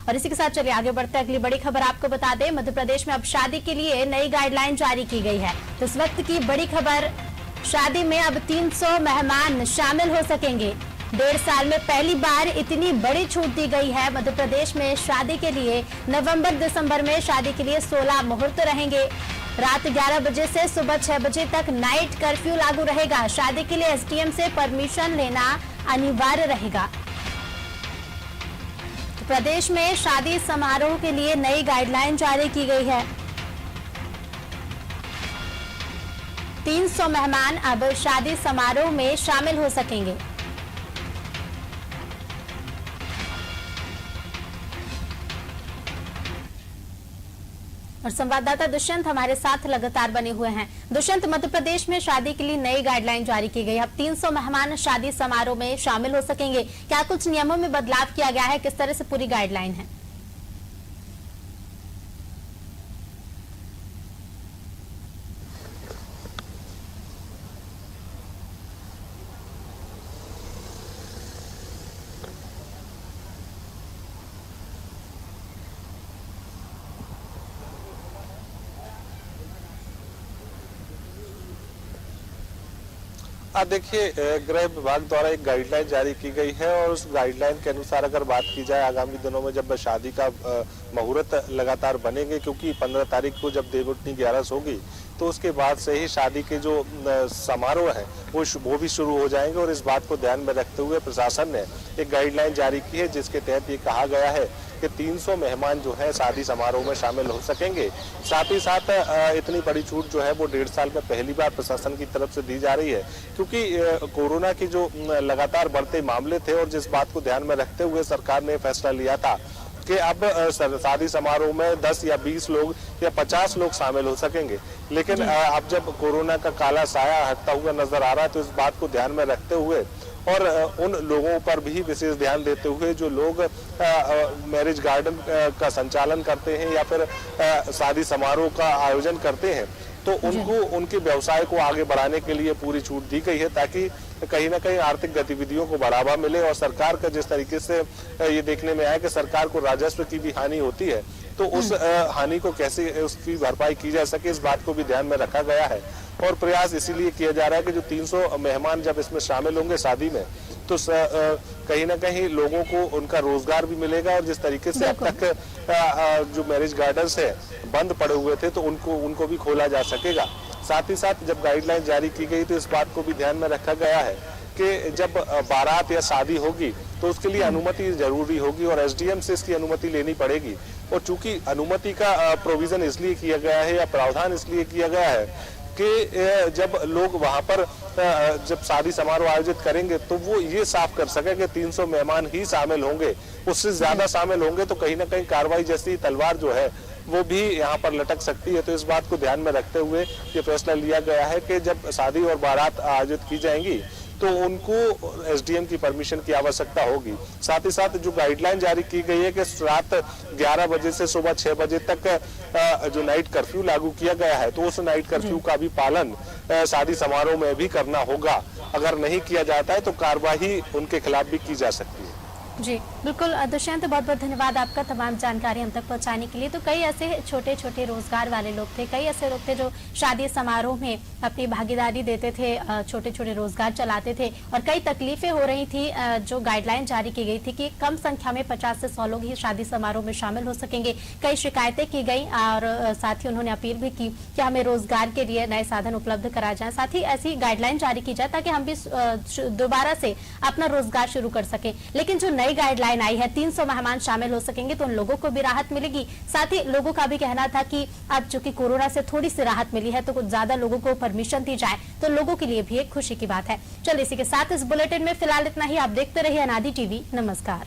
और इसी के साथ चलिए आगे बढ़ते हैं। अगली बड़ी खबर आपको बता दें, मध्य प्रदेश में अब शादी के लिए नई गाइडलाइन जारी की गई है। तो इस वक्त की बड़ी खबर, शादी में अब 300 मेहमान शामिल हो सकेंगे। 1.5 साल में पहली बार इतनी बड़ी छूट दी गई है। मध्य प्रदेश में शादी के लिए नवंबर दिसंबर में शादी के लिए 16 मुहूर्त रहेंगे। रात 11 बजे से सुबह 6 बजे तक नाइट कर्फ्यू लागू रहेगा। शादी के लिए एसडीएम से परमिशन लेना अनिवार्य रहेगा। प्रदेश में शादी समारोह के लिए नई गाइडलाइन जारी की गई है। 300 मेहमान अब शादी समारोह में शामिल हो सकेंगे। और संवाददाता दुष्यंत हमारे साथ लगातार बने हुए हैं। दुष्यंत, मध्य प्रदेश में शादी के लिए नई गाइडलाइन जारी की गई। अब 300 मेहमान शादी समारोह में शामिल हो सकेंगे। क्या कुछ नियमों में बदलाव किया गया है? किस तरह से पूरी गाइडलाइन है? देखिए, गृह विभाग द्वारा एक गाइडलाइन जारी की गई है और उस गाइडलाइन के अनुसार अगर बात की जाए, आगामी दिनों में जब शादी का मुहूर्त लगातार बनेंगे, क्योंकि 15 तारीख को जब देवउठनी 11 होगी तो उसके बाद से ही शादी के जो समारोह है वो भी शुरू हो जाएंगे। और इस बात को ध्यान में रखते हुए प्रशासन ने एक गाइडलाइन जारी की है, जिसके तहत ये कहा गया है कि 300 मेहमान जो है शादी समारोह में शामिल हो सकेंगे। साथ ही साथ इतनी बड़ी छूट जो है वो 1.5 साल में पहली बार प्रशासन की तरफ से दी जा रही है, क्योंकि कोरोना की जो लगातार बढ़ते मामले थे और जिस बात को ध्यान में रखते हुए सरकार ने फैसला लिया था कि अब शादी समारोह में 10 या 20 लोग या 50 लोग शामिल हो सकेंगे। लेकिन अब जब कोरोना का काला साया हटता हुआ नजर आ रहा है, तो इस बात को ध्यान में रखते हुए और उन लोगों पर भी विशेष ध्यान देते हुए जो लोग मैरिज गार्डन का संचालन करते हैं या फिर शादी समारोह का आयोजन करते हैं, तो उनको उनके व्यवसाय को आगे बढ़ाने के लिए पूरी छूट दी गई है, ताकि कहीं ना कहीं आर्थिक गतिविधियों को बढ़ावा मिले। और सरकार का जिस तरीके से ये देखने में आया कि सरकार को राजस्व की भी हानि होती है, तो उस हानि को कैसे उसकी भरपाई की जा सके, इस बात को भी ध्यान में रखा गया है। और प्रयास इसीलिए किया जा रहा है कि जो 300 मेहमान जब इसमें शामिल होंगे शादी में, तो कहीं ना कहीं लोगों को उनका रोजगार भी मिलेगा। और जिस तरीके से अब तक जो मैरिज गार्डन्स है बंद पड़े हुए थे, तो उनको भी खोला जा सकेगा। साथ ही साथ जब गाइडलाइन जारी की गई तो इस बात को भी ध्यान में रखा गया है कि जब बारात या शादी होगी तो उसके लिए अनुमति जरूरी होगी और एसडीएम से इसकी अनुमति लेनी पड़ेगी। और चूंकि अनुमति का प्रोविजन इसलिए किया गया है या प्रावधान इसलिए किया गया है कि जब लोग वहां पर जब शादी समारोह आयोजित करेंगे तो वो ये साफ कर सके कि 300 मेहमान ही शामिल होंगे। उससे ज्यादा शामिल होंगे तो कहीं ना कहीं कार्रवाई जैसी तलवार जो है वो भी यहाँ पर लटक सकती है। तो इस बात को ध्यान में रखते हुए ये फैसला लिया गया है कि जब शादी और बारात आयोजित की जाएंगी तो उनको एसडीएम की परमिशन की आवश्यकता होगी। साथ ही साथ जो गाइडलाइन जारी की गई है कि रात 11 बजे से सुबह 6 बजे तक जो नाइट कर्फ्यू लागू किया गया है, तो उस नाइट कर्फ्यू का भी पालन शादी समारोह में भी करना होगा। अगर नहीं किया जाता है तो कार्रवाई उनके खिलाफ भी की जा सकती है। जी बिल्कुल दुष्यंत, बहुत बहुत धन्यवाद आपका तमाम जानकारी हम तक पहुंचाने के लिए। तो कई ऐसे छोटे छोटे रोजगार वाले लोग थे, कई ऐसे लोग थे जो शादी समारोह में अपनी भागीदारी देते थे, छोटे छोटे रोजगार चलाते थे और कई तकलीफें हो रही थी। जो गाइडलाइन जारी की गई थी कि कम संख्या में 50 से 100 लोग ही शादी समारोह में शामिल हो सकेंगे, कई शिकायतें की गई और साथ ही उन्होंने अपील भी की कि हमें रोजगार के लिए नए साधन उपलब्ध कराए जाए, साथ ही ऐसी गाइडलाइन जारी की जाए ताकि हम भी दोबारा से अपना रोजगार शुरू कर सके। लेकिन जो नई गाइडलाइन आई है, 300 मेहमान शामिल हो सकेंगे, तो उन लोगों को भी राहत मिलेगी। साथ ही लोगों का भी कहना था कि अब चूंकि कोरोना से थोड़ी सी राहत मिली है तो कुछ ज्यादा लोगों को परमिशन दी जाए, तो लोगों के लिए भी एक खुशी की बात है। चलिए इसी के साथ इस बुलेटिन में फिलहाल इतना ही। आप देखते रहिए अनादि टीवी। नमस्कार।